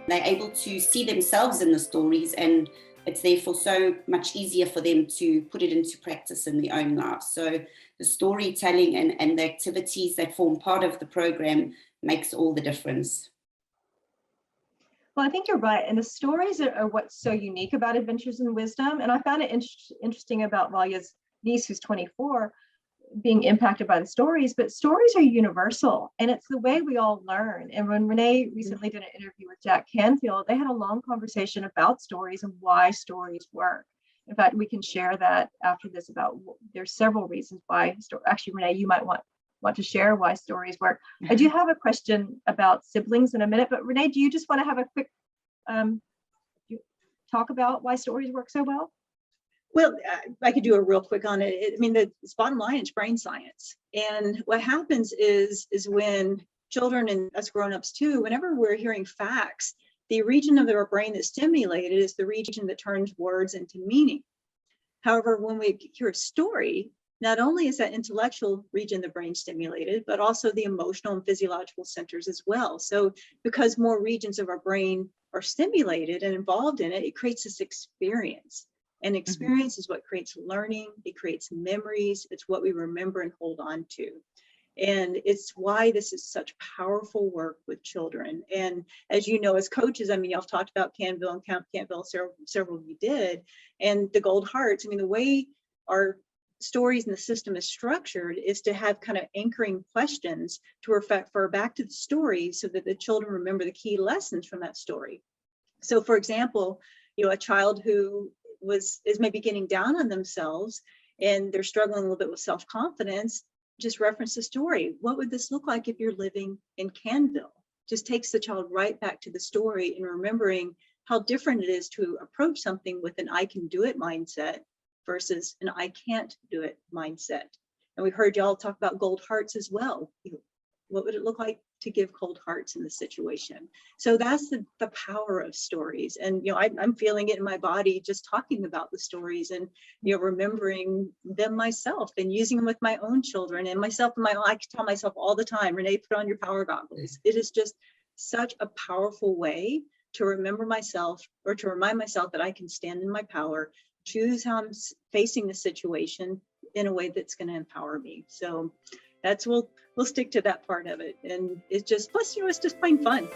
They're able to see themselves in the stories, and it's therefore so much easier for them to put it into practice in their own lives. So the storytelling and the activities that form part of the program makes all the difference. Well, I think you're right. And the stories are what's so unique about Adventures in Wisdom. And I found it interesting about Valia's niece, who's 24, being impacted by the stories, but stories are universal, and it's the way we all learn. And when Renee recently did an interview with Jack Canfield, they had a long conversation about stories and why stories work. In fact, we can share that after this about there's several reasons why. Actually, Renee, you might want to share why stories work. I do have a question about siblings in a minute, but Renee, do you just want to have a quick talk about why stories work so well? Well, I could do a real quick on it. I mean, the bottom line is brain science. And what happens is when children, and us grown-ups too, whenever we're hearing facts, the region of our brain that's stimulated is the region that turns words into meaning. However, when we hear a story, not only is that intellectual region of the brain stimulated, but also the emotional and physiological centers as well. So because more regions of our brain are stimulated and involved in it, it creates this experience. And experience is what creates learning, it creates memories, it's what we remember and hold on to. And it's why this is such powerful work with children. And as you know, as coaches, I mean, y'all talked about Canville and Camp Canville, several of you did, and the Gold Hearts. I mean, the way our stories in the system is structured is to have kind of anchoring questions to refer back to the story so that the children remember the key lessons from that story. So for example, you know, a child who is maybe getting down on themselves and they're struggling a little bit with self-confidence, just reference the story. What would this look like if you're living in Canville? Just takes the child right back to the story and remembering how different it is to approach something with an I can do it mindset versus an I can't do it mindset. And we've heard y'all talk about gold hearts as well. What would it look like to give cold hearts in this situation? So that's the power of stories. And, you know, I'm feeling it in my body just talking about the stories and, you know, remembering them myself and using them with my own children and myself in my own. I tell myself all the time, Renee, put on your power goggles. It is just such a powerful way to remember myself, or to remind myself that I can stand in my power, choose how I'm facing the situation in a way that's going to empower me. So that's, we'll stick to that part of it. And it's just, plus, you know, it's just plain fun.